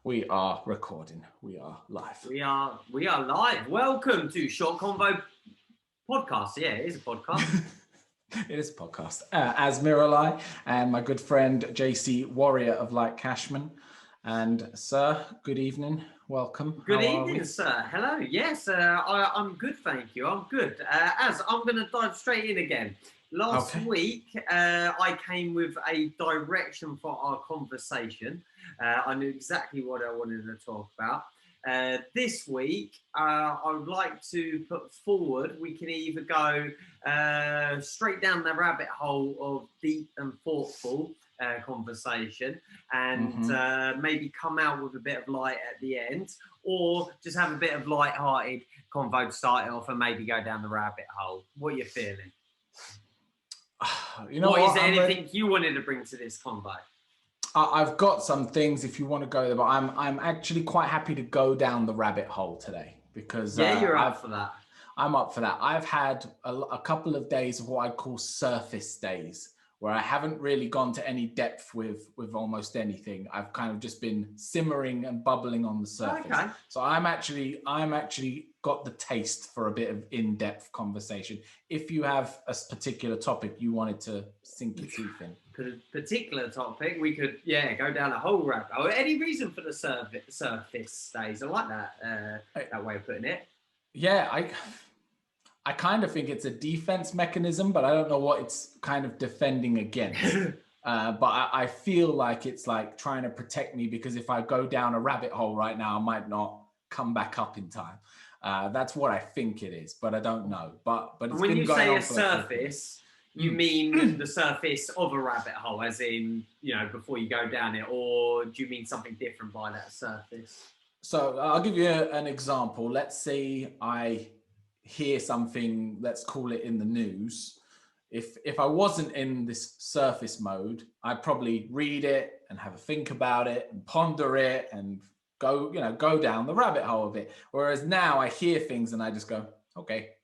We are recording. We are live. We are live. Welcome to Short Convo podcast. Yeah, it is a podcast. It is a podcast. As Miralai and my good friend JC Warrior of Light Cashman. And sir, good evening. Welcome. Good evening, sir. Hello. Yes, I'm good, thank you. I'm good. As I'm going to dive straight in again. Last week, I came with a direction for our conversation. I knew exactly what I wanted to talk about. This week, I would like to put forward, we can either go straight down the rabbit hole of deep and thoughtful conversation and maybe come out with a bit of light at the end, or just have a bit of light-hearted convo to start it off and maybe go down the rabbit hole. What are you feeling? You know what? Is there anything you wanted to bring to this convo? I've got some things if you want to go there, but I'm actually quite happy to go down the rabbit hole today because you're up for that. I'm up for that. I've had a couple of days of what I'd call surface days, where I haven't really gone to any depth with almost anything. I've kind of just been simmering and bubbling on the surface. Okay. So I'm actually got the taste for a bit of in-depth conversation. If you have a particular topic you wanted to sink your teeth in. Particular topic, we could go down a whole rabbit hole. Any reason for the surface days? I like that way of putting it. Yeah, I kind of think it's a defense mechanism, but I don't know what it's kind of defending against. But I feel like it's like trying to protect me, because if I go down a rabbit hole right now, I might not come back up in time. That's what I think it is, but I don't know. But it's when been you going say on a for surface, you mean the surface of a rabbit hole, as in, before you go down it, or do you mean something different by that surface? So I'll give you an example. Let's say I hear something, let's call it in the news. If I wasn't in this surface mode, I'd probably read it and have a think about it and ponder it and go down the rabbit hole of it. Whereas now I hear things and I just go, okay.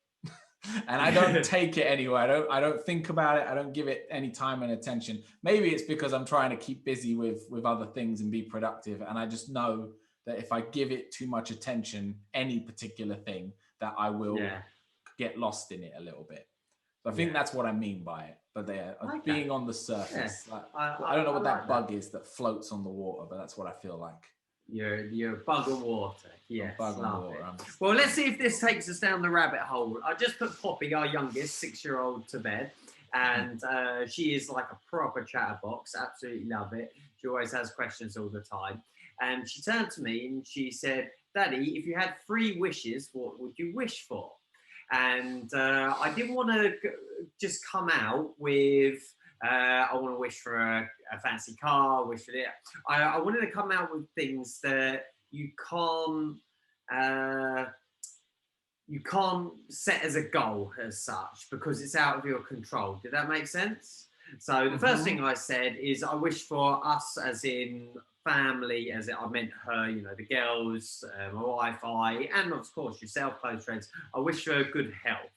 And I don't take it anywhere. I don't think about it. I don't give it any time and attention. Maybe it's because I'm trying to keep busy with other things and be productive. And I just know that if I give it too much attention, any particular thing, that I will get lost in it a little bit. So I think that's what I mean by it. But being on the surface. Yeah. I don't know what that bug is that floats on the water, but that's what I feel like. You're a bug of water. Yes, bug of water. Well, let's see if this takes us down the rabbit hole. I just put Poppy, our youngest 6-year-old, to bed, and she is like a proper chatterbox. Absolutely love it. She always has questions all the time. And she turned to me and she said, "Daddy, if you had 3 wishes, what would you wish for?" And I didn't want to just come out with, I want to wish for a fancy car, wish for it. I wanted to come out with things that you can't set as a goal as such, because it's out of your control. Did that make sense? So the first thing I said is I wish for us, as in family, as I meant her, the girls, my Wi-Fi, and of course yourself, close friends. I wish for good health,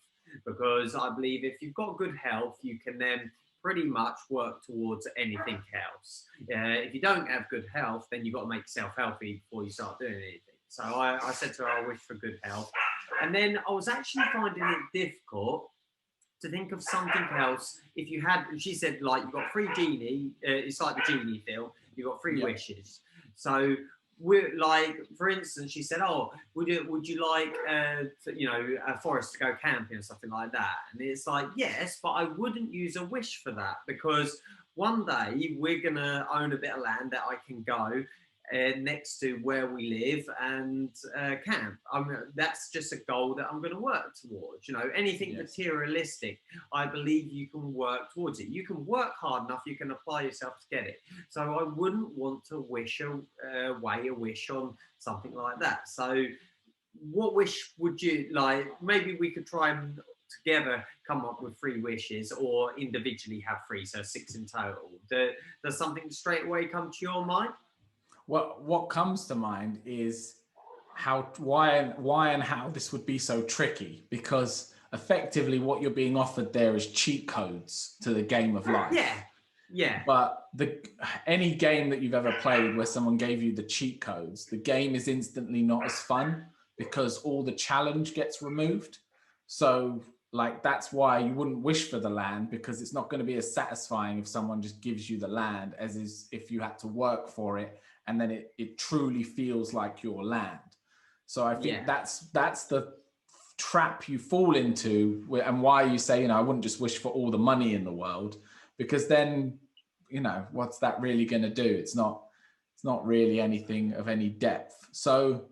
because I believe if you've got good health, you can then pretty much work towards anything else. If you don't have good health, then you've got to make yourself healthy before you start doing anything. So I said to her, I wish for good health. And then I was actually finding it difficult to think of something else. If you had, she said, like, you've got 3 genie, it's like the genie film, you've got 3 wishes. So we're like, for instance, she said, "Oh, would you like, a forest to go camping or something like that?" And it's like, yes, but I wouldn't use a wish for that, because one day we're gonna own a bit of land that I can go next to where we live and camp. That's just a goal that I'm going to work towards. Anything materialistic, I believe you can work towards it. You can work hard enough, you can apply yourself to get it. So I wouldn't want to wish a wish on something like that. So what wish would you like? Maybe we could try and together come up with 3 wishes, or individually have 3, so 6 in total. Does something straight away come to your mind? What comes to mind is why and how this would be so tricky, because effectively what you're being offered there is cheat codes to the game of life. Yeah. Yeah. But any game that you've ever played where someone gave you the cheat codes, the game is instantly not as fun because all the challenge gets removed. So like that's why you wouldn't wish for the land, because it's not going to be as satisfying if someone just gives you the land as is if you had to work for it, and then it truly feels like your land. So I think that's the trap you fall into, and why you say, I wouldn't just wish for all the money in the world, because then, what's that really going to do? It's not really anything of any depth. So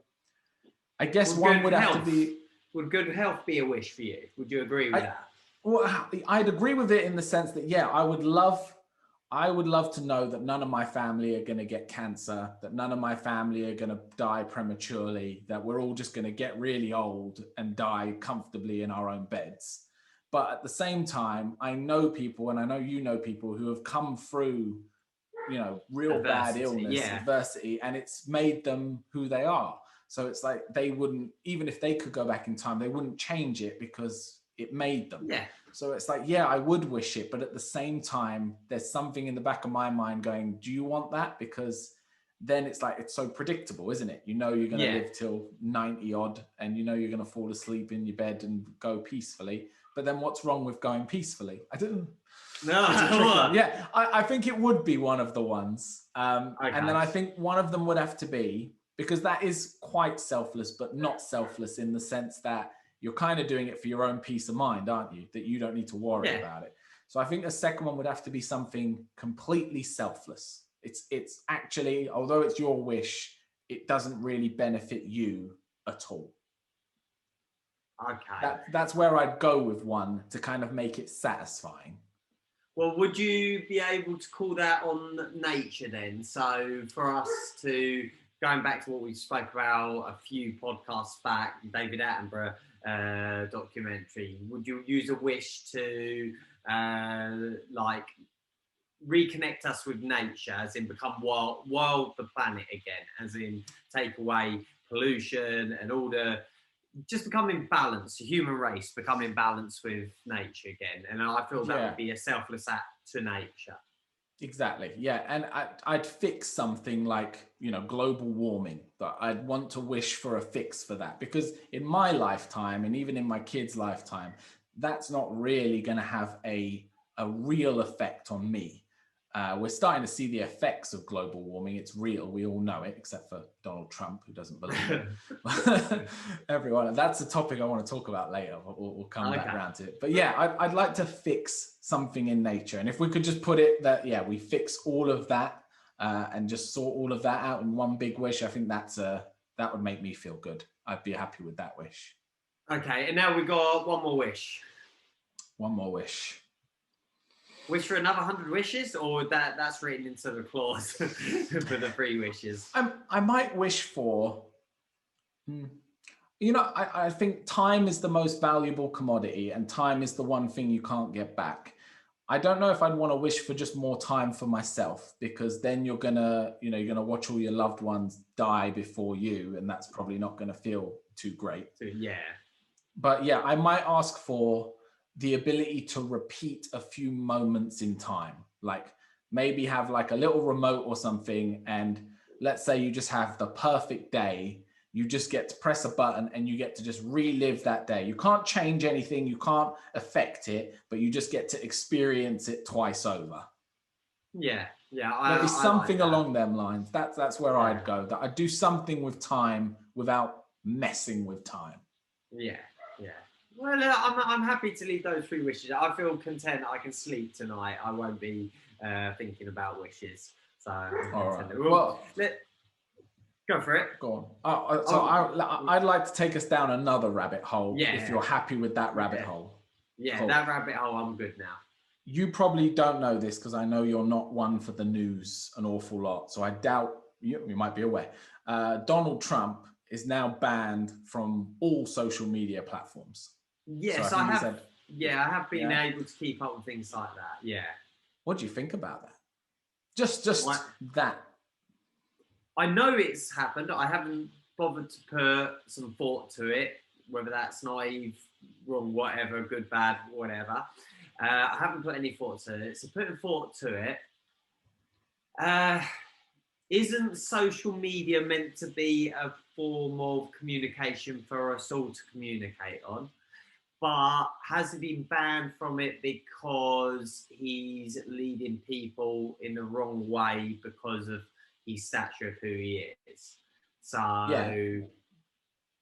I guess one would have to be... Would good health be a wish for you? Would you agree with that? Well, I'd agree with it in the sense that, I would love to know that none of my family are going to get cancer, that none of my family are going to die prematurely, that we're all just going to get really old and die comfortably in our own beds. But at the same time, I know people, and I know you know people who have come through, real bad illness, adversity, and it's made them who they are. So it's like they wouldn't, even if they could go back in time, they wouldn't change it because it made them. Yeah. So it's like, I would wish it, but at the same time, there's something in the back of my mind going, do you want that? Because then it's like, it's so predictable, isn't it? You're going to live till 90 odd, and you're going to fall asleep in your bed and go peacefully. But then what's wrong with going peacefully? I didn't. No. I think it would be one of the ones. Okay. And then I think one of them would have to be, because that is quite selfless, but not selfless in the sense that you're kind of doing it for your own peace of mind, aren't you? That you don't need to worry about it. So I think a second one would have to be something completely selfless. It's actually, although it's your wish, it doesn't really benefit you at all. Okay. That's where I'd go with one to kind of make it satisfying. Well, would you be able to call that on nature then? So for us to, going back to what we spoke about a few podcasts back, David Attenborough documentary, would you use a wish to like reconnect us with nature, as in become wild the planet again, as in take away pollution and all the, just become in balance, the human race become in balance with nature again? And I feel that would be a selfless act to nature. Exactly. Yeah. And I'd fix something like, global warming, that I'd want to wish for a fix for that, because in my lifetime, and even in my kids' lifetime, that's not really going to have a real effect on me. We're starting to see the effects of global warming. It's real. We all know it, except for Donald Trump, who doesn't believe it. Everyone. That's a topic I want to talk about later. We'll come back around to it. But I'd like to fix something in nature. And if we could just put it that, we fix all of that and just sort all of that out in one big wish, I think that would make me feel good. I'd be happy with that wish. Okay. And now we've got one more wish. One more wish. Wish for another 100 wishes, or that's written into the clause for the 3 wishes? I might wish for, I think time is the most valuable commodity, and time is the one thing you can't get back. I don't know if I'd want to wish for just more time for myself, because then you're gonna watch all your loved ones die before you, and that's probably not gonna feel too great. Yeah. But I might ask for the ability to repeat a few moments in time, like maybe have like a little remote or something. And let's say you just have the perfect day. You just get to press a button and you get to just relive that day. You can't change anything. You can't affect it, but you just get to experience it twice over. Yeah. Maybe something like along them lines. That's where I'd go. That I'd do something with time without messing with time. Yeah. Well, I'm happy to leave those 3 wishes. I feel content. I can sleep tonight. I won't be thinking about wishes. So, all right. Well, go for it. Go on. I'd like to take us down another rabbit hole. If you're happy with that rabbit hole. Yeah, cool. That rabbit hole, I'm good now. You probably don't know this, because I know you're not one for the news an awful lot. So I doubt you might be aware. Donald Trump is now banned from all social media platforms. Yes, so I have. I have been able to keep up with things like that. Yeah. What do you think about that? Just that. I know it's happened. I haven't bothered to put some thought to it, whether that's naive, wrong, whatever, good, bad, whatever. I haven't put any thought to it. So putting thought to it, uh, isn't social media meant to be a form of communication for us all to communicate on? But has he been banned from it because he's leading people in the wrong way because of his stature of who he is? Yeah. So,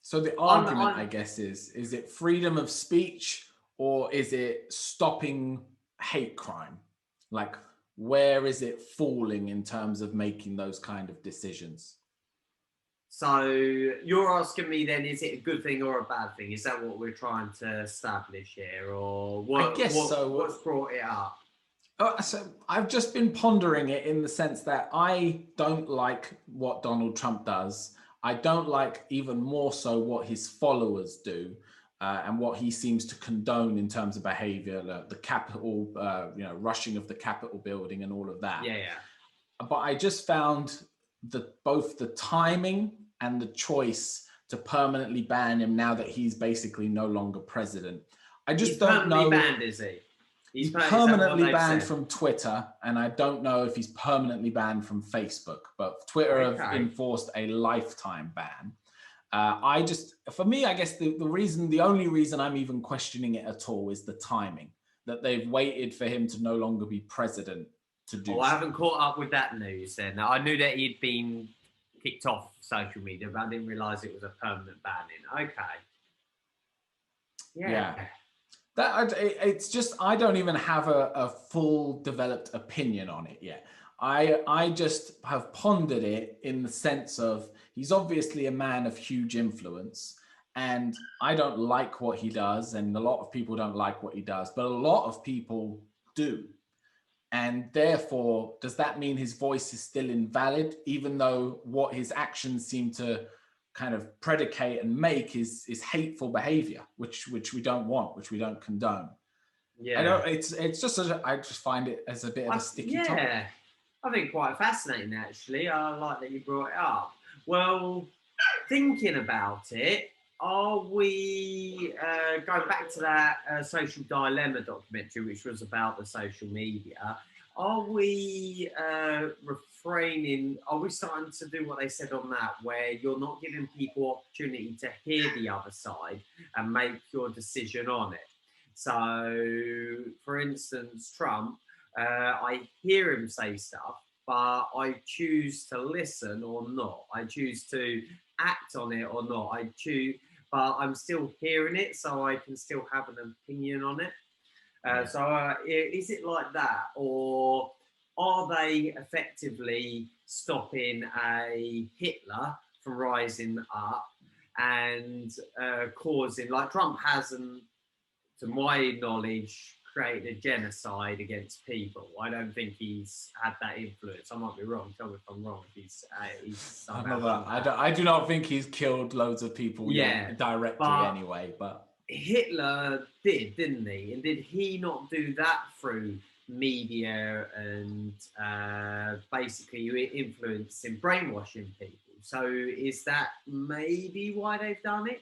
So the argument, I guess, is it freedom of speech or is it stopping hate crime? Like, where is it falling in terms of making those kind of decisions? so you're asking me then, is it a good thing or a bad thing? Is that what we're trying to establish here, or I guess so. what's brought it up? So I've just been pondering it in the sense that I don't like what Donald Trump does. I don't like even more so what his followers do, and what he seems to condone in terms of behavior, the Capitol, rushing of the Capitol building and all of that. Yeah, yeah. But I just found both the timing and the choice to permanently ban him now that he's basically no longer president. I just He's don't know. banned, is he? He's permanently banned from Twitter, and I don't know if he's permanently banned from Facebook, but Twitter have enforced a lifetime ban. For me, I guess the only reason I'm even questioning it at all is the timing, that they've waited for him to no longer be president to do. I haven't caught up with that news then. I knew that he'd been kicked off social media, but I didn't realise it was a permanent banning. Okay. Yeah. It's just, I don't even have a full developed opinion on it yet. I just have pondered it in the sense of he's obviously a man of huge influence, and I don't like what he does, and a lot of people don't like what he does, but a lot of people do. And therefore, does that mean his voice is still invalid, even though what his actions seem to kind of predicate and make is hateful behavior, which we don't want, which we don't condone? Yeah, I don't. It's just I just find it as a bit of a sticky topic. Yeah, I think quite fascinating actually. I like that you brought it up. Well, thinking about it, are we going back to that Social Dilemma documentary, which was about the social media? Are we refraining? Are we starting to do what they said on that, where you're not giving people opportunity to hear the other side and make your decision on it? So, for instance, Trump, I hear him say stuff, but I choose to listen or not. I choose to act on it or not. I choose, but I'm still hearing it, so I can still have an opinion on it. Is it like that, or are they effectively stopping a Hitler from rising up and causing, like Trump hasn't, to my knowledge, created a genocide against people? I don't think he's had that influence. I might be wrong. Tell me if I'm wrong. I do not think he's killed loads of people directly anyway, but Hitler did, didn't he? And did he not do that through media and basically influencing, brainwashing people? So is that maybe why they've done it?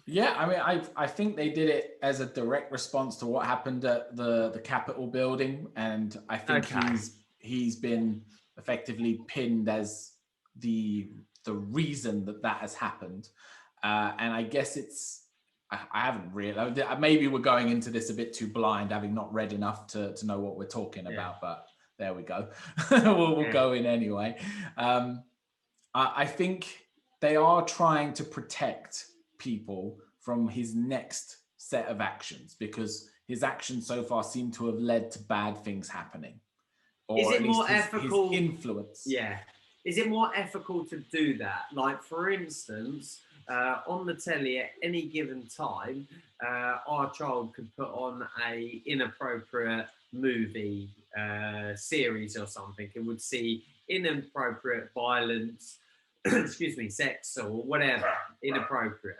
Yeah, I mean, I think they did it as a direct response to what happened at the Capitol building, and I think he's been effectively pinned as the reason that has happened, and I guess I haven't really. Maybe we're going into this a bit too blind, having not read enough to know what we're talking about. But there we go. we'll go in anyway. I think they are trying to protect people from his next set of actions, because his actions so far seem to have led to bad things happening. Or is it more ethical? His influence. Yeah. Is it more ethical to do that? Like, for instance, on the telly at any given time, our child could put on a inappropriate movie, series or something, and would see inappropriate violence, excuse me, sex or whatever, inappropriate.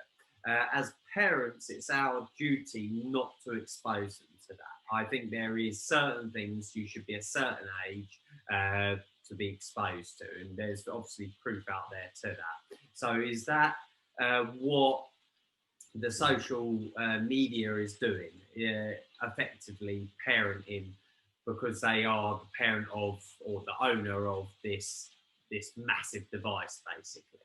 As parents, it's our duty not to expose them to that. I think there is certain things you should be a certain age to be exposed to, and there's obviously proof out there to that. So is that what the social media is doing, effectively parenting, because they are the parent of or the owner of this massive device, basically.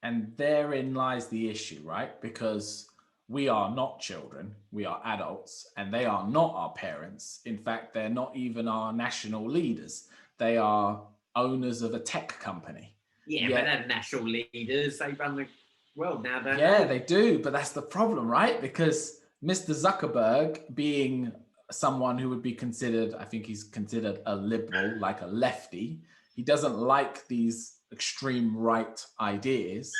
And therein lies the issue, right? Because we are not children, we are adults, and they are not our parents. In fact, they're not even our national leaders. They are owners of a tech company. Yeah, but they're national leaders. They run the world now, don't Yeah, they? they do. But that's the problem, right? Because Mr. Zuckerberg, being someone who would be considered, I think he's considered a liberal, like a lefty, he doesn't like these extreme right ideas.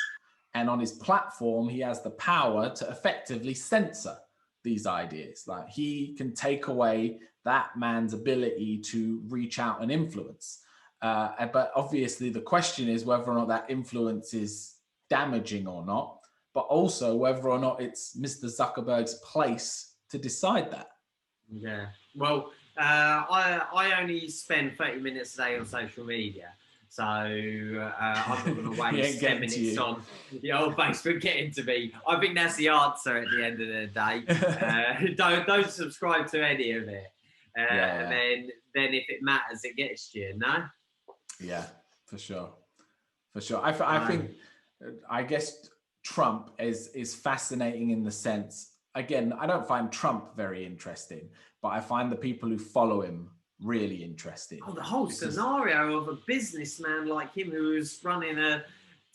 And on his platform, he has the power to effectively censor these ideas. Like he can take away that man's ability to reach out and influence. But obviously, the question is whether or not that influence is damaging or not, but also whether or not it's Mr. Zuckerberg's place to decide that. Yeah. Well, I only spend 30 minutes a day on social media. So I'm not going to waste 10 minutes on the old Facebook getting to me. I think that's the answer at the end of the day. Don't subscribe to any of it. And then if it matters, it gets to you, no? Yeah, for sure. For sure. I think, I guess Trump is fascinating in the sense, again, I don't find Trump very interesting, but I find the people who follow him really interesting. Oh, the whole scenario of a businessman like him who's running a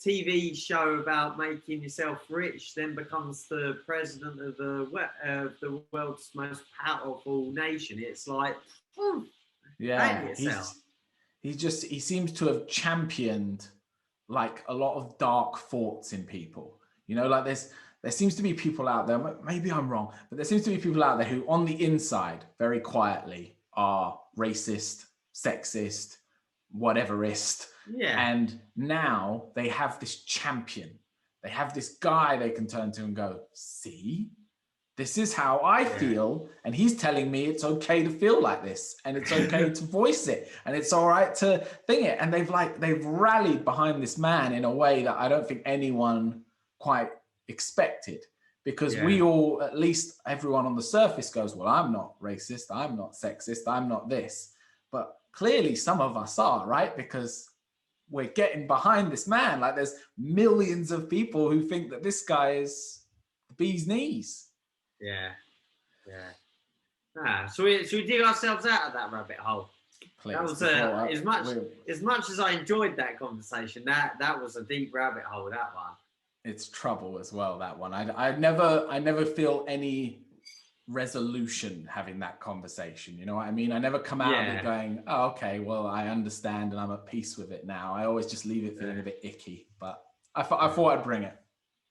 TV show about making yourself rich, then becomes the president of the world's most powerful nation. It's like, he seems to have championed like a lot of dark thoughts in people. You know, like there seems to be people out there, maybe I'm wrong, but there seems to be people out there who on the inside, very quietly, are racist, sexist, whateverist. Yeah. And now they have this champion. They have this guy they can turn to and go, see, this is how I feel. And he's telling me it's okay to feel like this. And it's okay to voice it. And it's all right to think it. And they've rallied behind this man in a way that I don't think anyone quite expected. Because we all, at least everyone on the surface goes, well, I'm not racist, I'm not sexist, I'm not this. But clearly some of us are, right? Because we're getting behind this man. Like there's millions of people who think that this guy is the bee's knees. Yeah. So we dig ourselves out of that rabbit hole. Please, that was as much as I enjoyed that conversation. That was a deep rabbit hole. That one. It's trouble as well. That one. I never feel any resolution having that conversation. You know what I mean? I never come out of it going, oh, okay, well, I understand and I'm at peace with it now. I always just leave it feeling a bit icky. But I thought I'd bring it.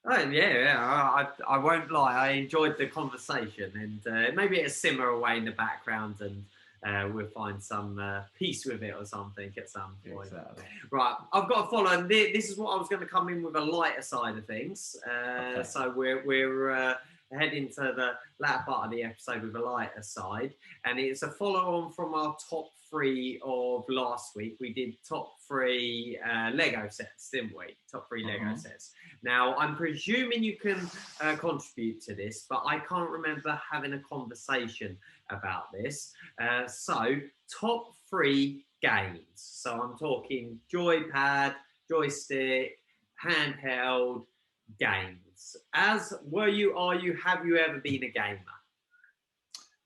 Oh, I won't lie. I enjoyed the conversation, and maybe it'll simmer away in the background, and we'll find some peace with it or something at some point. Exactly. Right, I've got to follow. This is what I was going to come in with, a lighter side of things. So we're heading to the latter part of the episode with a lighter side, and it's a follow-on from our top 3 of last week. We did top 3 Lego sets, didn't we? Top 3 Lego sets. Now, I'm presuming you can contribute to this, but I can't remember having a conversation about this. So, top 3 games. So, I'm talking joypad, joystick, handheld games. Have you ever been a gamer?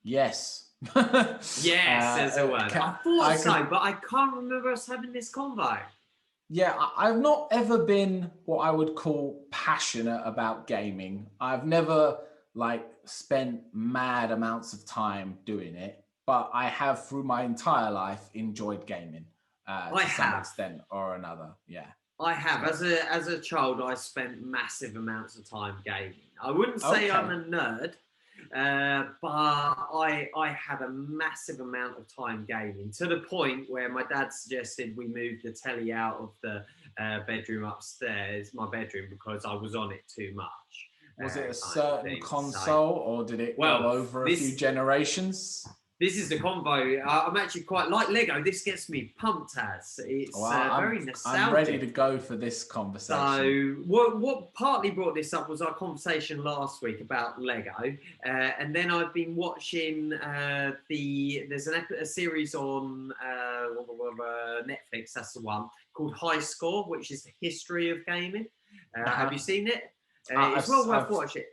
Yes. Yes, there's a word. I thought so, but I can't remember us having this convo. Yeah, I've not ever been what I would call passionate about gaming. I've never spent mad amounts of time doing it, but I have through my entire life enjoyed gaming to some extent or another. Yeah. I have. As a child, I spent massive amounts of time gaming. I wouldn't say I'm a nerd, but I had a massive amount of time gaming, to the point where my dad suggested we move the telly out of the bedroom upstairs, my bedroom, because I was on it too much. Was it a certain console, or did it go over a few generations? This is the convo. I'm actually quite like Lego. This gets me pumped as it's very nostalgic. I'm ready to go for this conversation. So what partly brought this up was our conversation last week about Lego, and then I've been watching there's a series on Netflix. That's the one called High Score, which is the history of gaming. Have you seen it? It's well worth watching.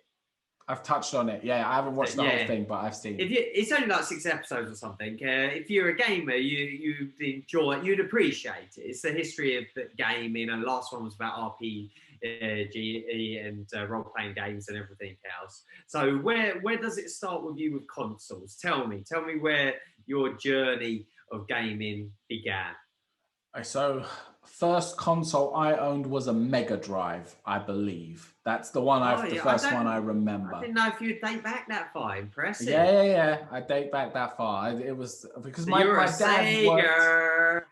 I've touched on it. Yeah, I haven't watched the whole thing, but I've seen it. It's only like 6 episodes or something. If you're a gamer, you'd enjoy it. You'd appreciate it. It's the history of the gaming. And the last one was about RPG and role-playing games and everything else. So where does it start with you with consoles? Tell me where your journey of gaming began. So first console I owned was a Mega Drive, I believe. That's the one the first one I remember. I didn't know if you'd date back that far. Impressive. Yeah. I date back that far. It was because my dad worked,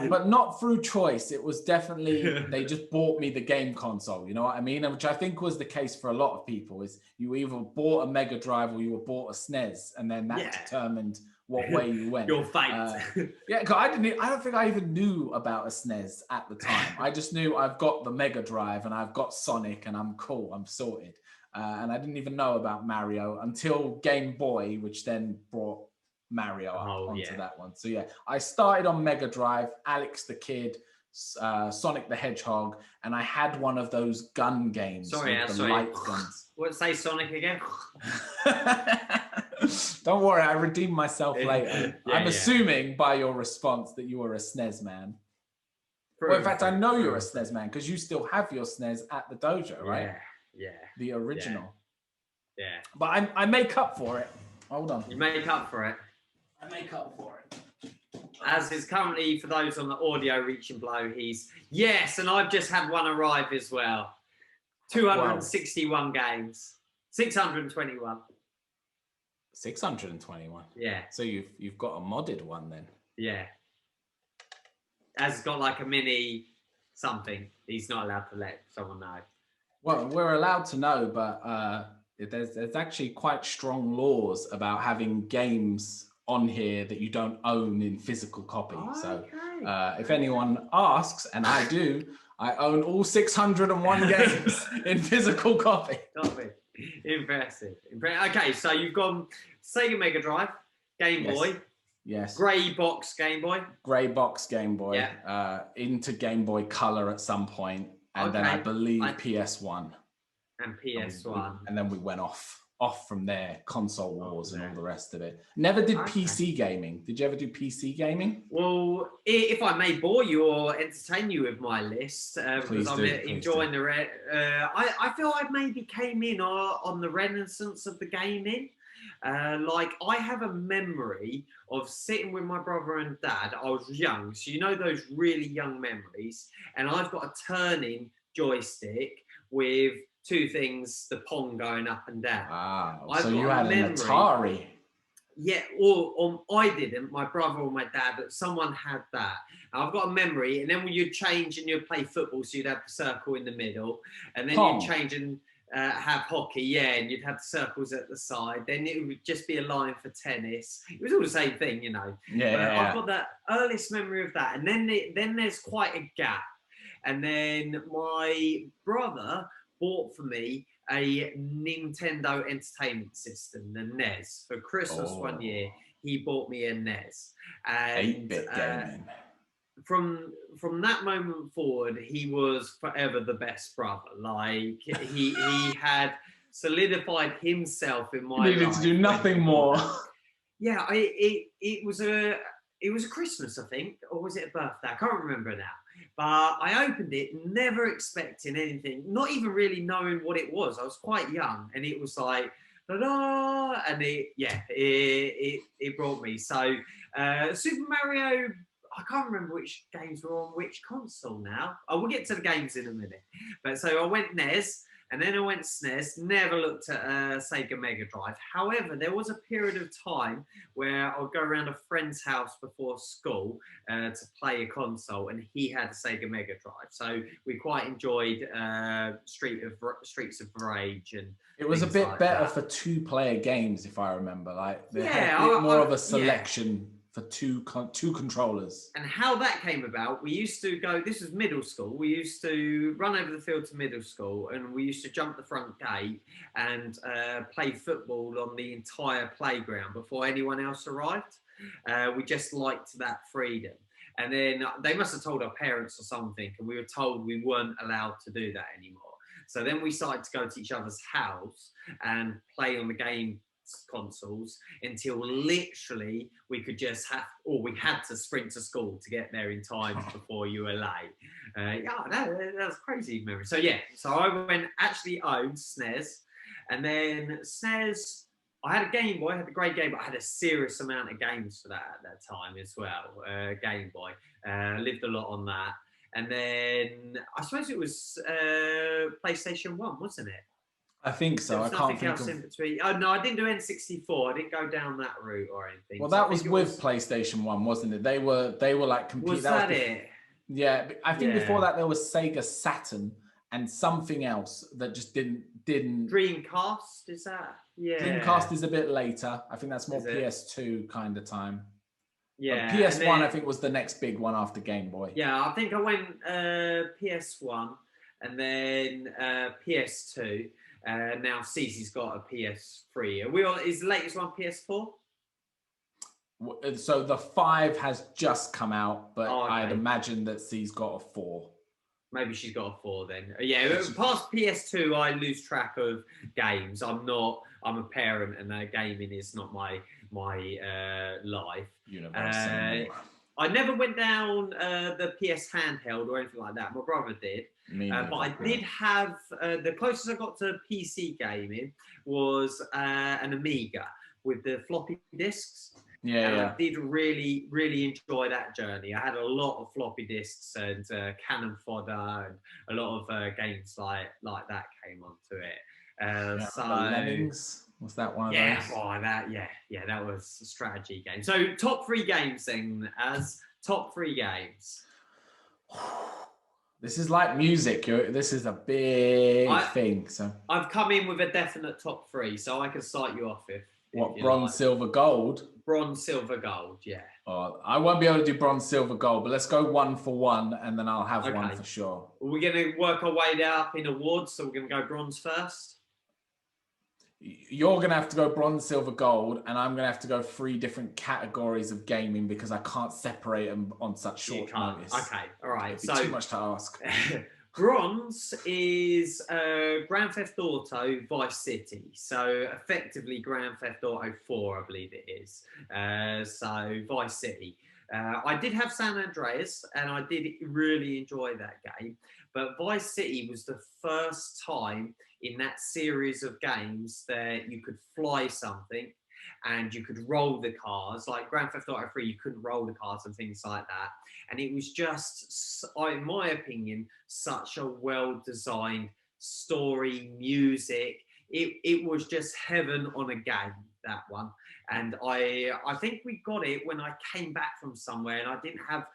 but not through choice. It was definitely they just bought me the game console. You know what I mean? Which I think was the case for a lot of people. Is you either bought a Mega Drive or you were bought a SNES, and then that determined what way you went. Your fate. Cause I don't think I even knew about a SNES at the time. I just knew I've got the Mega Drive and I've got Sonic and I'm cool, I'm sorted. And I didn't even know about Mario until Game Boy, which then brought Mario onto that one. So yeah, I started on Mega Drive, Alex the Kid, Sonic the Hedgehog, and I had one of those gun games. Light guns. What, say Sonic again? Don't worry, I redeemed myself later. I'm assuming by your response that you were a SNES man. Well, in fact, I know you're a SNES man because you still have your SNES at the dojo, right? Yeah. The original. Yeah. But I make up for it. Hold on. You make up for it. I make up for it. As is currently, for those on the audio reaching below, and I've just had one arrive as well. 261 games. 621. 621. Yeah. So you've got a modded one then. Yeah. Has got like a mini something. He's not allowed to let someone know. Well, we're allowed to know, but there's actually quite strong laws about having games on here that you don't own in physical copy. So if anyone asks, and I do, I own all 601 games in physical copy. Impressive. Okay, so you've gone Sega Mega Drive, Game Boy. Yes. Grey box Game Boy. Grey box Game Boy. Yeah. Into Game Boy Color at some point, and then I believe PS1. And PS1. And then we went off from there, console wars and all the rest of it. Never did PC gaming. Did you ever do PC gaming? Well, if I may bore you or entertain you with my list, because I'm enjoying the I feel I maybe came in on the renaissance of the gaming. Like I have a memory of sitting with my brother and dad. I was young, so you know those really young memories. And I've got a turning joystick with two things, the Pong going up and down. Wow. So you had an Atari. Yeah, or I didn't, my brother or my dad, but someone had that. And I've got a memory, and then when you'd change and you'd play football, so you'd have the circle in the middle, and then you'd change and have hockey, and you'd have the circles at the side. Then it would just be a line for tennis. It was all the same thing, you know. I've got that earliest memory of that, and then there's quite a gap. And then my brother bought for me a Nintendo Entertainment System, the NES, for Christmas one year. He bought me a NES. 8-bit gaming. From that moment forward, he was forever the best brother. Like he had solidified himself in my life. Needed to do nothing more. Yeah, it was a Christmas, I think, or was it a birthday? I can't remember now. But I opened it, never expecting anything, not even really knowing what it was. I was quite young, and it was like, da-da, and it brought me. So Super Mario, I can't remember which games were on which console now. I will get to the games in a minute. But so I went NES, And then I went SNES, never looked at Sega Mega Drive. However, there was a period of time where I would go around a friend's house before school to play a console, and he had a Sega Mega Drive. So we quite enjoyed Streets of Rage, and it was a bit like better that. for 2-player games, if I remember. Like they had Yeah, a bit more of a selection for two controllers. And how that came about, we used to go, this was middle school, we used to run over the field to middle school, and we used to jump the front gate and play football on the entire playground before anyone else arrived. We just liked that freedom. And then they must have told our parents or something, and we were told we weren't allowed to do that anymore. So then we started to go to each other's house and play on the game consoles until literally we could just we had to sprint to school to get there in time before you were late. That was crazy memory. So I actually owned SNES, and then SNES, I had a Game Boy, I had a great Game Boy. I had a serious amount of games for that at that time as well. Game Boy, lived a lot on that. And then I suppose it was PlayStation 1, wasn't it? I think so. I can't think of. In between. Oh no, I didn't do N64. I didn't go down that route or anything. Well, that was with PlayStation 1, wasn't it? They were like competing. Was that it? Yeah, I think before that there was Sega Saturn and something else that just didn't. Dreamcast, is that? Yeah. Dreamcast is a bit later. I think that's more PS2 kind of time. Yeah. But PS1, I think, was the next big one after Game Boy. Yeah, I think I went PS1 and then PS2. Now Cece's got a PS3. Is the latest one PS4? So the 5 has just come out, but okay. I'd imagine that C's got a 4. Maybe she's got a 4 then. Yeah, past PS2, I lose track of games. I'm a parent, and gaming is not my life. I never went down the PS handheld or anything like that. My brother did. But I did have, the closest I got to PC gaming was an Amiga with the floppy disks. I did really, really enjoy that journey. I had a lot of floppy disks and cannon fodder, and a lot of games like that came onto it. So Lemmings, was that one of those? That was a strategy game. So top 3 games then, as top 3 games. This is like music. This is a big thing. So I've come in with a definite top 3, so I can start you off if bronze, like. silver, gold? Bronze, silver, gold. Yeah. I won't be able to do bronze, silver, gold, but let's go 1 for 1, and then I'll have one for sure. We're going to work our way up in awards, so we're going to go bronze first. You're going to have to go bronze, silver, gold, and I'm going to have to go 3 different categories of gaming because I can't separate them on such short notice. Okay, all right. It'd be too much to ask. Bronze is Grand Theft Auto Vice City. So effectively Grand Theft Auto 4, I believe it is. So Vice City. I did have San Andreas, and I did really enjoy that game. But Vice City was the first time in that series of games that you could fly something and you could roll the cars. Like Grand Theft Auto 3, you couldn't roll the cars and things like that. And it was just, in my opinion, such a well-designed story, music. It was just heaven on a game, that one. And I think we got it when I came back from somewhere and I didn't have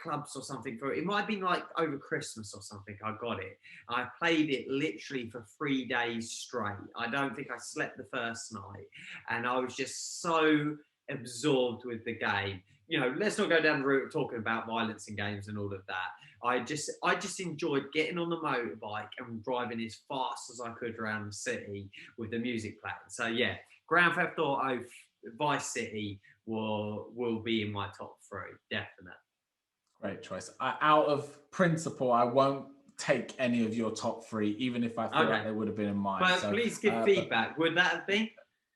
clubs or something for it. It might have been like over Christmas or something. I got it. I played it literally for 3 days straight. I don't think I slept the first night, and I was just so absorbed with the game. You know, let's not go down the route of talking about violence in games and all of that. I just enjoyed getting on the motorbike and driving as fast as I could around the city with the music playing. So yeah, Grand Theft Auto Vice City will be in my top 3, definite. Great choice. Out of principle, I won't take any of your top 3, even if I feel like they would have been in mine. But please give feedback. Would that have been?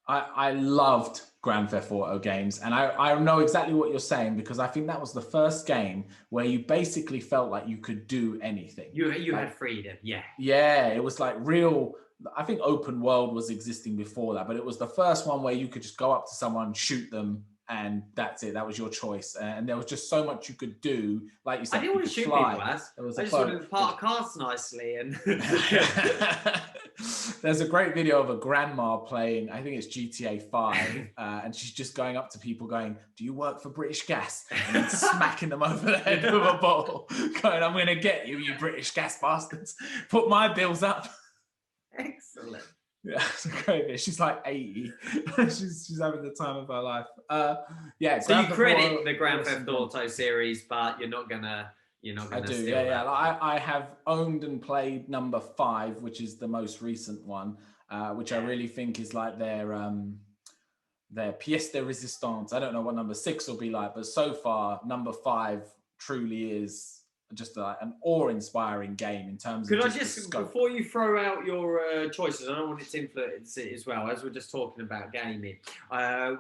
I loved Grand Theft Auto games, and I know exactly what you're saying, because I think that was the first game where you basically felt like you could do anything. You had freedom, yeah. Yeah, it was like real. I think open world was existing before that, but it was the first one where you could just go up to someone, shoot them, and that's it. That was your choice, and there was just so much you could do. Like you said, I didn't you want to could shoot fly. people, As. There was I a just boat. wanted to park cars nicely. And there's a great video of a grandma playing, I think it's GTA 5, and she's just going up to people going, "Do you work for British Gas?" And then smacking them over the head with a bottle, going, "I'm going to get you, you British Gas bastards. Put my bills up." Excellent. Yeah, it's a great bit. She's like 80. she's having the time of her life. Yeah. So you credit Auto, the Grand Theft Auto series, but you're not gonna I do. steal Yeah. that. Like, I have owned and played number 5, which is the most recent one, which I really think is like their pièce de résistance. I don't know what number 6 will be like, but so far number 5 truly is just an awe-inspiring game in terms Could of I just the scope. before you throw out your choices, I don't want it to influence it as well, as we're just talking about gaming.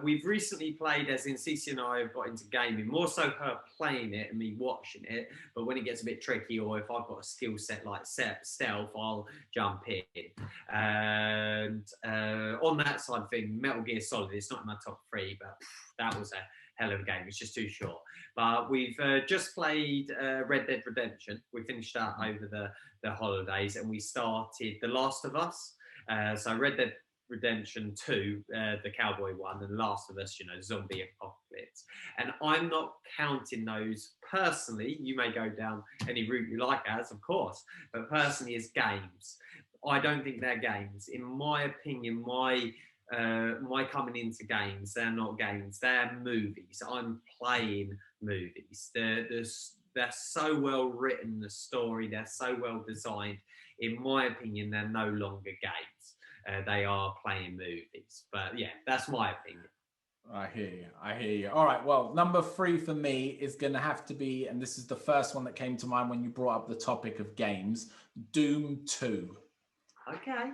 We've recently played, as in CC and I have got into gaming, more so her playing it and me watching it, but when it gets a bit tricky, or if I've got a skill set like stealth, I'll jump in. And on that side of thing, Metal Gear Solid, it's not in my top 3, but that was a hell of a game. It's just too short. But we've just played Red Dead Redemption. We finished that over the holidays, and we started The Last of Us. So Red Dead Redemption 2, the cowboy one, and Last of Us, zombie apocalypse. And I'm not counting those personally. You may go down any route you like, as of course, but personally as games. I don't think they're games. In my opinion, my coming into games, they're not games, they're movies. I'm playing movies. They're so well written, the story, they're so well designed. In my opinion, they're no longer games. They are playing movies. But yeah, that's my opinion. I hear you. All right, well, number 3 for me is going to have to be, and this is the first one that came to mind when you brought up the topic of games, Doom 2. Okay.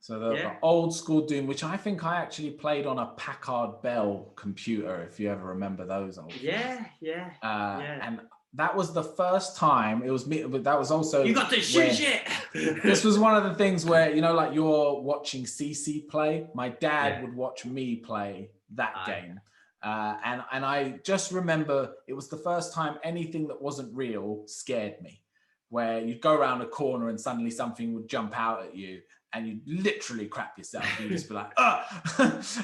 So the old school Doom, which I think I actually played on a Packard Bell computer, if you ever remember those old things. Yeah. And that was the first time it was me, but that was also... You got to shoot it! This was one of the things where, like you're watching CC play, my dad would watch me play that game. And I just remember it was the first time anything that wasn't real scared me, where you'd go around a corner and suddenly something would jump out at you and you'd literally crap yourself. You'd just be like, ah!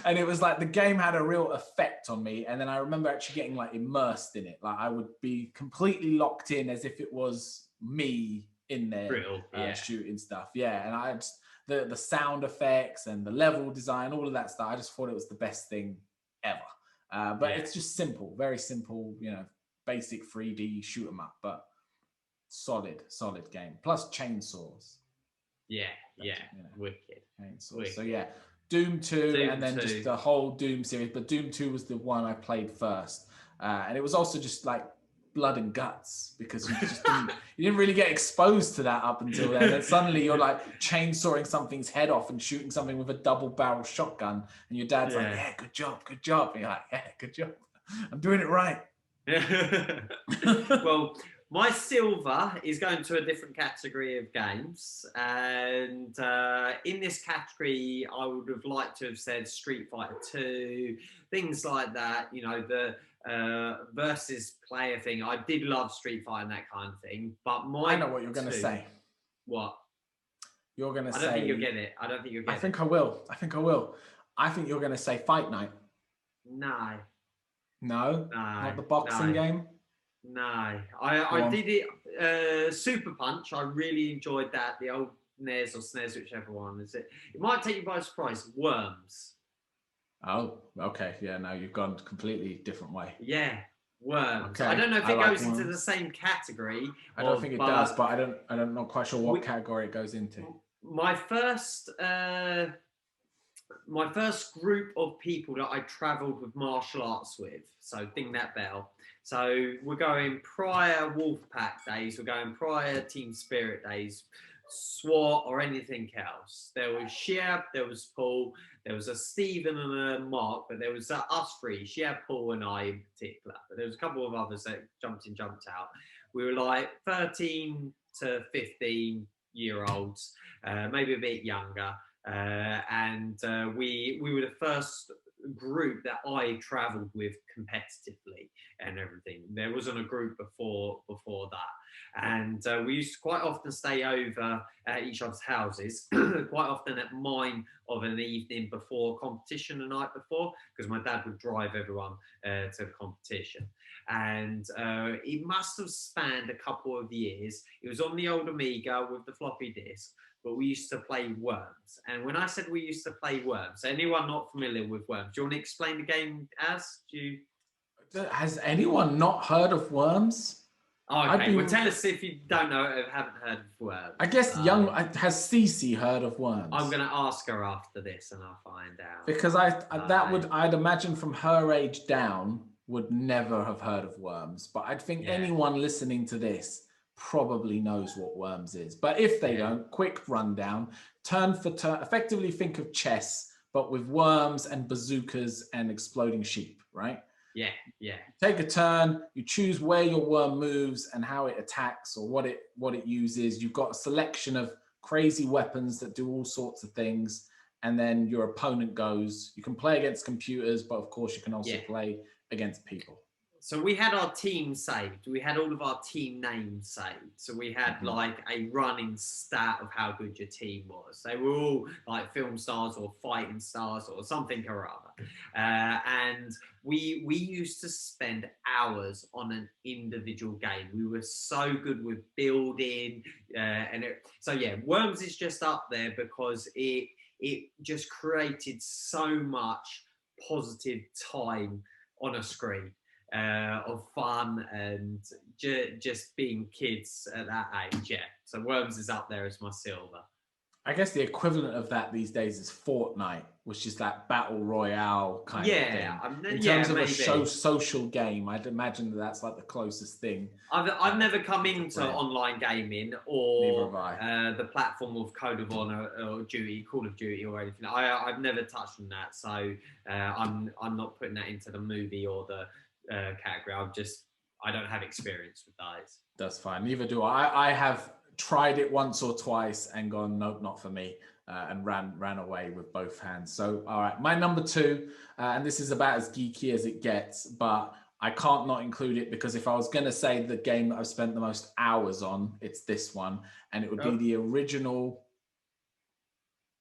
And it was like the game had a real effect on me. And then I remember actually getting like immersed in it. Like I would be completely locked in as if it was me in there shooting stuff. Yeah. And I just, the sound effects and the level design, all of that stuff, I just thought it was the best thing ever. But it's just simple, very simple, basic 3D shoot 'em up, but solid game. Plus chainsaws. Wicked. So yeah, Doom 2 and then just the whole Doom series. But Doom 2 was the one I played first. And it was also just like blood and guts because you just didn't really get exposed to that up until then. And suddenly you're like chainsawing something's head off and shooting something with a double barrel shotgun. And your dad's like, yeah, good job. And you're like, yeah, good job. I'm doing it right. Well, my silver is going to a different category of games, and in this category, I would have liked to have said Street Fighter 2, things like that. The versus player thing. I did love Street Fighter and that kind of thing. But I know what you're going to say. What? You're going to say. I don't think you'll get it. I think I will. I think you're going to say Fight Night. No. No? Not the boxing game? No, I did it. Super Punch, I really enjoyed that. The old NES or SNES, whichever one is it. It might take you by surprise. Worms. Oh, okay. Yeah, no, you've gone a completely different way. Yeah, Worms. Okay. I don't know if it goes into the same category. I don't think it does, but I'm not quite sure what category it goes into. My first group of people that I travelled with martial arts with, so ding that bell. So we're going prior Wolfpack days, we're going prior Team Spirit days, SWAT or anything else. There was Shiab, there was Paul, there was a Stephen and a Mark, but there was us three, Shiab, Paul and I in particular. But there was a couple of others that jumped out. We were like 13 to 15-year-olds, maybe a bit younger. And we were the first group that I travelled with competitively and everything. There wasn't a group before that, and we used to quite often stay over at each other's houses. Quite often at mine of an evening before competition, the night before, because my dad would drive everyone to the competition. And it must have spanned a couple of years. It was on the old Amiga with the floppy disk, but we used to play Worms. And when I said we used to play Worms, anyone not familiar with Worms, do you want to explain the game as? Has anyone not heard of Worms? Oh, okay, well, tell us if you don't know, haven't heard of Worms. I guess has Cece heard of Worms? I'm going to ask her after this, and I'll find out. Because I'd imagine from her age down would never have heard of Worms. But I'd think anyone listening to this probably knows what Worms is. But if they don't, quick rundown: turn for turn. Effectively, think of chess, but with worms and bazookas and exploding sheep, right? Yeah. Take a turn, you choose where your worm moves and how it attacks or what it uses. You've got a selection of crazy weapons that do all sorts of things. And then your opponent goes. You can play against computers, but of course you can also play against people. So we had our team saved. We had all of our team names saved. So we had like a running stat of how good your team was. They were all like film stars or fighting stars or something or other. And we used to spend hours on an individual game. We were so good with building. Worms is just up there because it just created so much positive time on a screen. Of fun and just being kids at that age, So Worms is up there as my silver. I guess the equivalent of that these days is Fortnite, which is that battle royale kind of thing. In terms of a social game, I'd imagine that's like the closest thing. I've never come into online gaming or the platform of Code of Honor or Call of Duty or anything. I've never touched on that, so I'm not putting that into the movie or the category. I don't have experience with those. That's fine. Neither do I. I have tried it once or twice and gone, nope, not for me, and ran away with both hands. So, all right, my number 2, and this is about as geeky as it gets, but I can't not include it because if I was going to say the game that I've spent the most hours on, it's this one, and it would be the original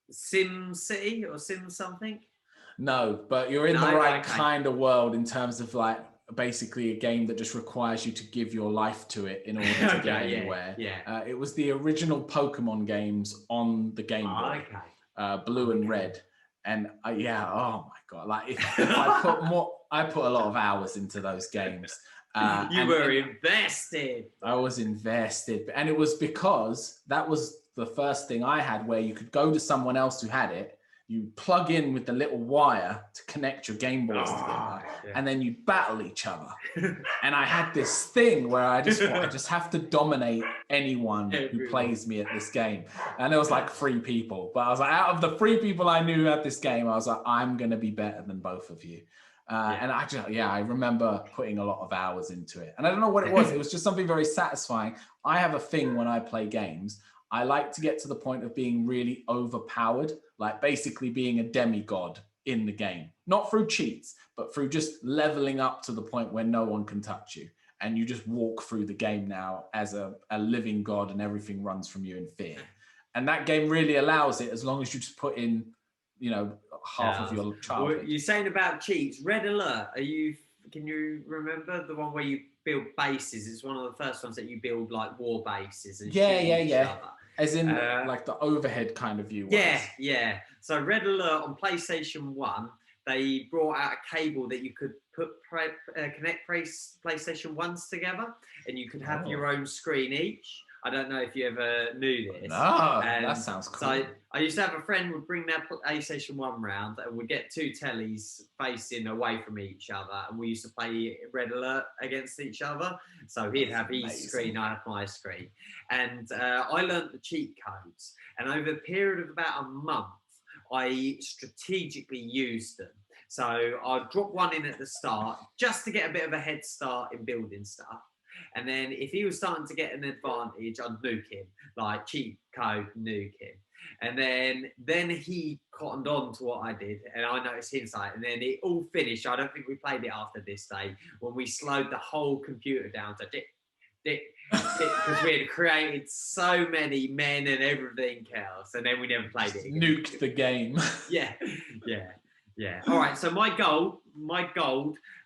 Sim City or Sim something. No, but you're in the right kind of world in terms of like basically a game that just requires you to give your life to it in order to get anywhere. It was the original Pokemon games on the Game Boy, Blue and Red. And oh my God, like if I put a lot of hours into those games. You were invested. I was invested. And it was because that was the first thing I had where you could go to someone else who had it. You plug in with the little wire to connect your Game Boys together, and then you battle each other. And I had this thing where I just have to dominate anyone who plays me at this game. And there was like 3 people, but I was like, out of the 3 people I knew at this game, I was like, I'm going to be better than both of you. And I remember putting a lot of hours into it. And I don't know what it was. It was just something very satisfying. I have a thing when I play games. I like to get to the point of being really overpowered, like basically being a demigod in the game, not through cheats, but through just leveling up to the point where no one can touch you. And you just walk through the game now as a living god and everything runs from you in fear. And that game really allows it as long as you just put in, half of your childhood. Well, you're saying about cheats, Red Alert, can you remember the one where you build bases? It's one of the first ones that you build like war bases and each other. As in like the overhead kind of view. Yeah. So Red Alert on PlayStation 1, they brought out a cable that you could connect PlayStation 1s together, and you could have your own screen each. I don't know if you ever knew this. No, that sounds cool. So I used to have a friend would bring their PlayStation 1 round, and we'd get 2 tellies facing away from each other, and we used to play Red Alert against each other. So he'd have his screen, I had my screen. And I learned the cheat codes. And over a period of about a month, I strategically used them. So I'd drop one in at the start just to get a bit of a head start in building stuff. And then if he was starting to get an advantage, I'd nuke him, like cheat code, nuke him. And then he cottoned on to what I did, and I noticed his side. And then it all finished. I don't think we played it after this day when we slowed the whole computer down to dick, because we had created so many men and everything else, and then we never played it again. Nuked the game. Yeah. All right, so my gold,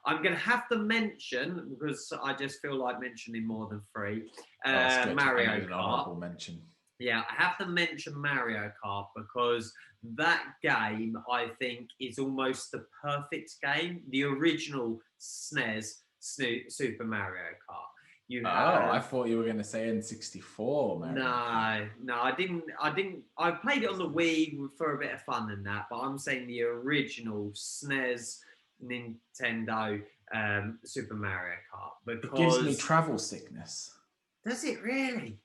I'm going to have to mention, because I just feel like mentioning more than 3, Mario Kart. Mention. Yeah, I have to mention Mario Kart because that game, I think, is almost the perfect game. The original SNES Super Mario Kart. I thought you were going to say N64. Mario. No, I didn't. I played it on the Wii for a bit of fun and that, but I'm saying the original SNES Nintendo Super Mario Kart, because it gives me travel sickness. Does it really?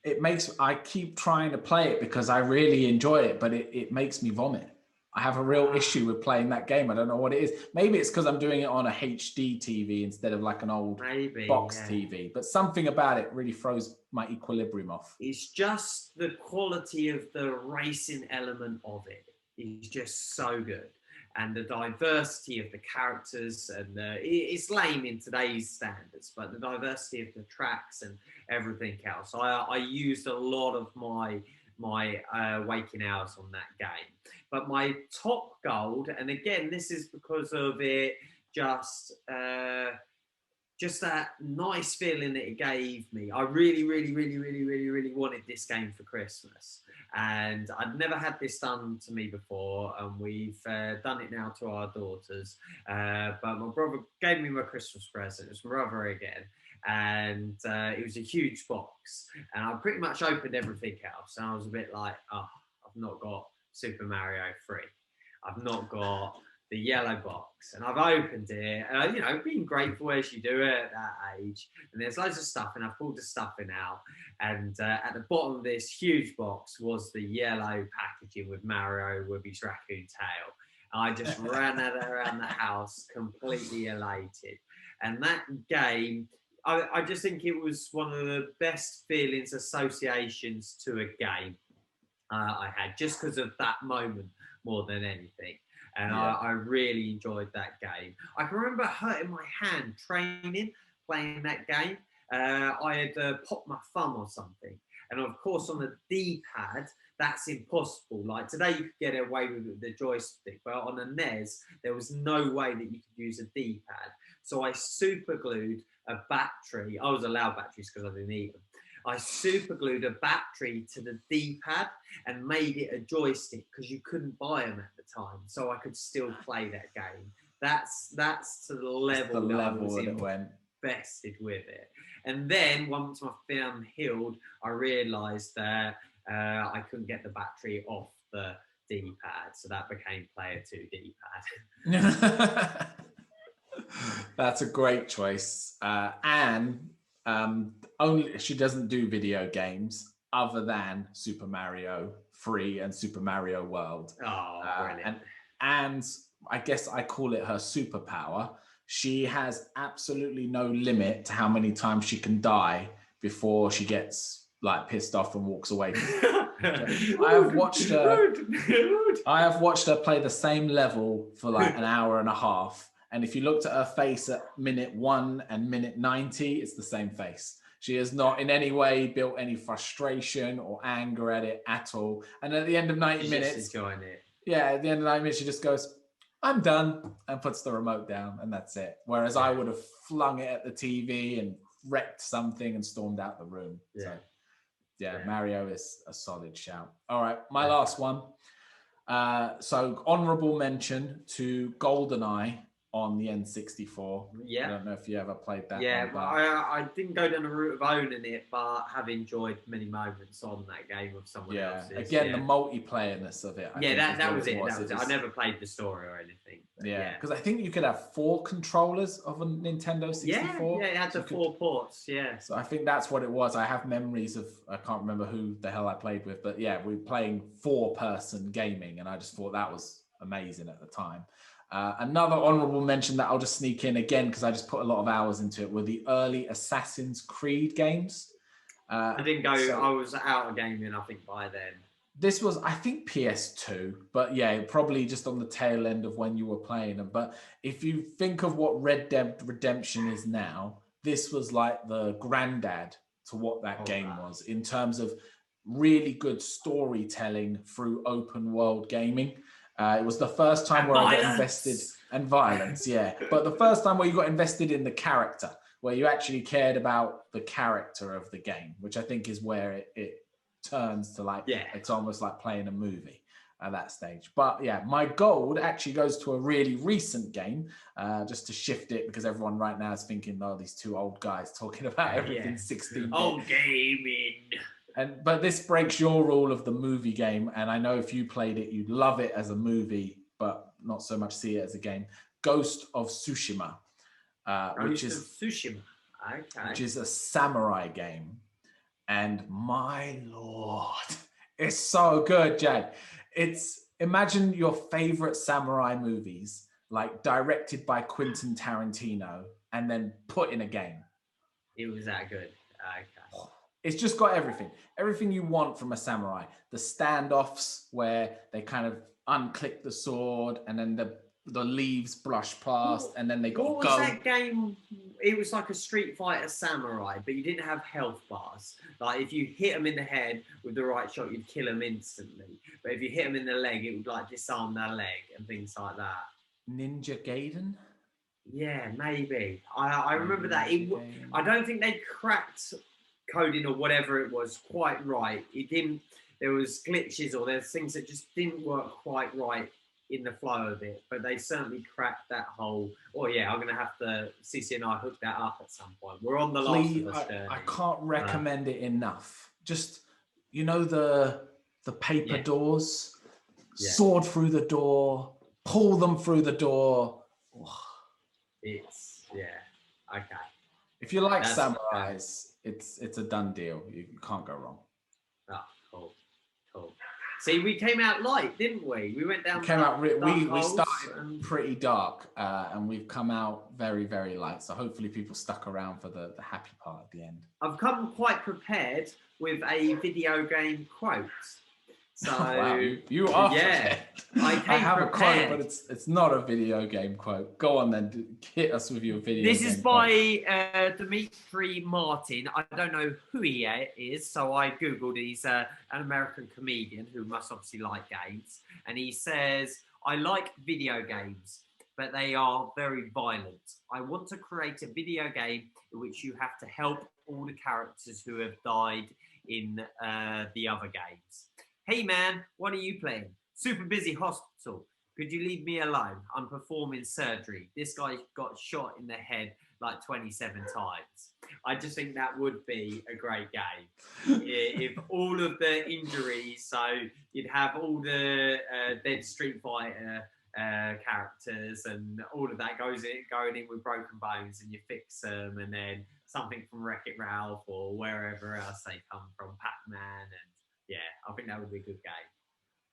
I keep trying to play it because I really enjoy it, but it makes me vomit. I have a real issue with playing that game. I don't know what it is. Maybe it's because I'm doing it on a HD TV instead of like an old box TV, but something about it really throws my equilibrium off. It's just the quality of the racing element of it is just so good. And the diversity of the characters, and it's lame in today's standards, but the diversity of the tracks and everything else. I used a lot of my waking hours on that game. But my top gold, and again, this is because of it, just that nice feeling that it gave me. I really wanted this game for Christmas. And I'd never had this done to me before, and we've done it now to our daughters. But my brother gave me my Christmas present. It was my brother again. And it was a huge box. And I pretty much opened everything else. And I was a bit like, oh, I've not got Super Mario 3. I've not got the yellow box, and I've opened it, and being grateful as you do it at that age, and there's loads of stuff, and I pulled the stuffing out, and at the bottom of this huge box was the yellow packaging with Mario with his raccoon tail. I just ran around the house completely elated. And that game, I just think it was one of the best feelings, associations to a game I had, just because of that moment more than anything. And I really enjoyed that game. I can remember hurting my hand playing that game. I had popped my thumb or something. And of course, on the D-pad, that's impossible. Like today, you could get away with the joystick, but on a NES, there was no way that you could use a D-pad. So I super glued a battery. I was allowed batteries because I didn't eat them. I super glued a battery to the D-pad and made it a joystick because you couldn't buy them at the time. So I could still play that game. That's to the level that I was invested with it. And then once my thumb healed, I realised that I couldn't get the battery off the D-pad. So that became Player 2 D-pad. That's a great choice. Only she doesn't do video games other than Super Mario 3 and Super Mario World. Oh, brilliant. And I guess I call it her superpower. She has absolutely no limit to how many times she can die before she gets like pissed off and walks away. I have watched her play the same level for like an hour and a half. And if you looked at her face at minute 1 and minute 90, it's the same face. She has not in any way built any frustration or anger at it at all. And at the end of 90 minutes, just enjoying it. Yeah, at the end of 90 minutes, she just goes, I'm done, and puts the remote down, and that's it. Whereas I would have flung it at the TV and wrecked something and stormed out the room. Yeah. So, Mario is a solid shout. All right, my last one. So honorable mention to GoldenEye on the N64. Yeah. I don't know if you ever played that. Yeah, but I didn't go down the route of owning it, but have enjoyed many moments on that game with someone else's. Again, the multiplayerness of it. That was it. I never played the story or anything. Yeah, because I think you could have 4 controllers of a Nintendo 64. Yeah, it had the 4 ports, yeah. So I think that's what it was. I have memories of, I can't remember who the hell I played with, but yeah, we were playing 4-person gaming, and I just thought that was amazing at the time. Another honorable mention that I'll just sneak in again, because I just put a lot of hours into it, were the early Assassin's Creed games. I didn't go, I was out of gaming, I think, by then. This was, I think, PS2, but yeah, probably just on the tail end of when you were playing them. But if you think of what Red Dead Redemption is now, this was like the granddad to what that game was in terms of really good storytelling through open world gaming. It was the first time where I got invested, and violence, yeah. But the first time where you got invested in the character, where you actually cared about the character of the game, which I think is where it turns to like, it's almost like playing a movie at that stage. But yeah, my gold actually goes to a really recent game, just to shift it, because everyone right now is thinking, oh, these two old guys talking about everything 16-bit. Old gaming. But this breaks your rule of the movie game, and I know if you played it, you'd love it as a movie, but not so much see it as a game. Ghost of Tsushima, which is a samurai game. And my lord, it's so good, Jay. Imagine your favorite samurai movies, like directed by Quentin Tarantino, and then put in a game. It was that good. Okay. It's just got everything you want from a samurai. The standoffs where they kind of unclick the sword and then the leaves brush past, and then they got what was that game? It was like a Street Fighter samurai, but you didn't have health bars. Like if you hit them in the head with the right shot, you'd kill them instantly. But if you hit them in the leg, it would like disarm their leg and things like that. Ninja Gaiden? Yeah, maybe. I remember that. I don't think they cracked coding or whatever it was quite right. It didn't. There was glitches or there's things that just didn't work quite right in the flow of it, but they certainly cracked that whole. Oh yeah, I'm gonna have to CC and I hook that up at some point. We're on the Last of Us journey. I can't recommend it enough. Just the paper doors, sword through the door, pull them through the door. It's okay. If you like samurais, it's a done deal. You can't go wrong. Oh, cool. See, we came out light, didn't we? We went down. We started pretty dark, and we've come out very, very light. So hopefully people stuck around for the happy part at the end. I've come quite prepared with a video game quote. So wow, you are prepared. I have prepared. A quote, but it's not a video game quote. Go on then, hit us with your video. This is by Dimitri Martin. I don't know who he is, so I googled. He's an American comedian who must obviously like games, and he says, "I like video games, but they are very violent. I want to create a video game in which you have to help all the characters who have died in the other games. Hey man, what are you playing? Super busy hospital. Could you leave me alone? I'm performing surgery. This guy got shot in the head like 27 times." I just think that would be a great game. If all of the injuries, so you'd have all the dead Street Fighter characters and all of that going in with broken bones, and you fix them, and then something from Wreck-It Ralph or wherever else they come from, Pac-Man, and yeah, I think that would be a good game.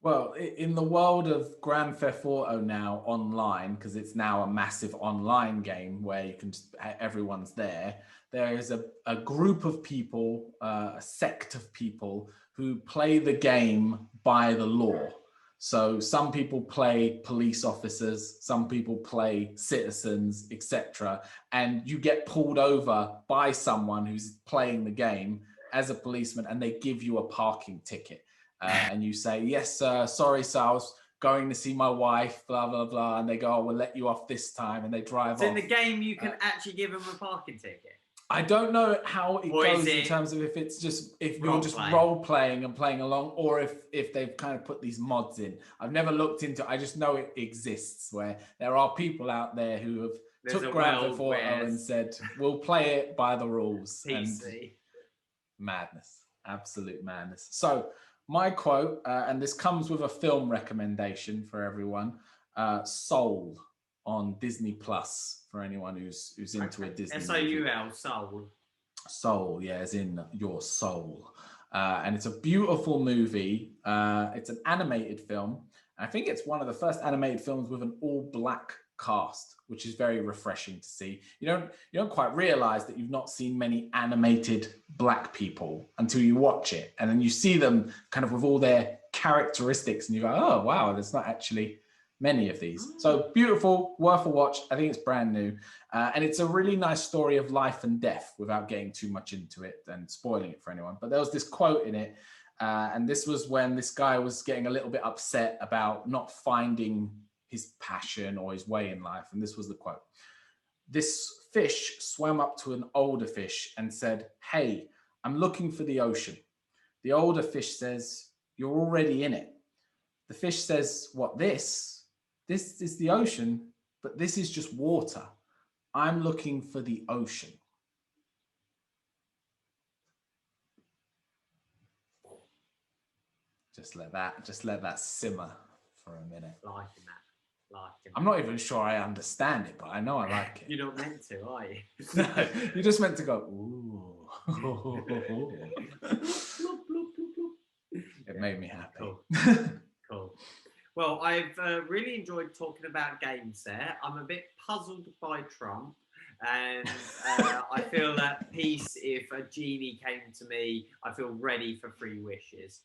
Well, in the world of Grand Theft Auto now online, because it's now a massive online game where you can everyone's there. There is a group of people, a sect of people who play the game by the law. So some people play police officers, some people play citizens, etc. And you get pulled over by someone who's playing the game as a policeman, and they give you a parking ticket. And you say, "Yes, sir, sorry, sir, I was going to see my wife, blah, blah, blah." And they go, "Oh, we'll let you off this time." And they drive off. So in the game, you can actually give them a parking ticket? I don't know how it goes in terms of if you're just role playing and playing along, or if they've kind of put these mods in. I've never looked into it. I just know it exists, where there are people out there who have took Grand Theft Auto and said, "We'll play it by the rules." PC. And madness, absolute madness. So my quote, and this comes with a film recommendation for everyone, Soul on Disney Plus, for anyone who's into a Disney S-O-U-L, Soul. Soul, yeah, as in your soul. And it's a beautiful movie. It's an animated film. I think it's one of the first animated films with an all-black cast, which is very refreshing to see. You don't quite realize that you've not seen many animated black people until you watch it, and then you see them kind of with all their characteristics, and you go, oh wow, there's not actually many of these. So beautiful, worth a watch. I think it's brand new, and it's a really nice story of life and death without getting too much into it and spoiling it for anyone. But there was this quote in it, and this was when this guy was getting a little bit upset about not finding his passion or his way in life. And this was the quote. This fish swam up to an older fish and said, "Hey, I'm looking for the ocean." The older fish says, "You're already in it." The fish says, "What, this? This is the ocean, but this is just water. I'm looking for the ocean." Just let that simmer for a minute. Liking that. I'm not even sure I understand it, but I know I like it. You're not meant to, are you? No, you're just meant to go, ooh. It made me happy. Cool. Cool. Well, I've really enjoyed talking about games there. I'm a bit puzzled by Trump. And I feel at peace if a genie came to me. I feel ready for 3 wishes.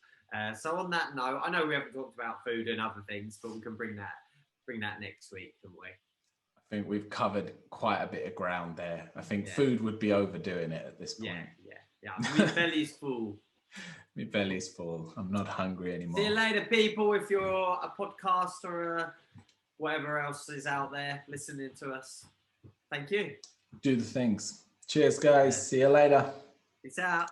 So on that note, I know we haven't talked about food and other things, but we can bring that next week, can't we? I think we've covered quite a bit of ground there. I think food would be overdoing it at this point. Yeah. My belly's full. My belly's full. I'm not hungry anymore. See you later, people. If you're a podcast or whatever else is out there listening to us, thank you. Do the things. Cheers, guys. See you later. Peace out.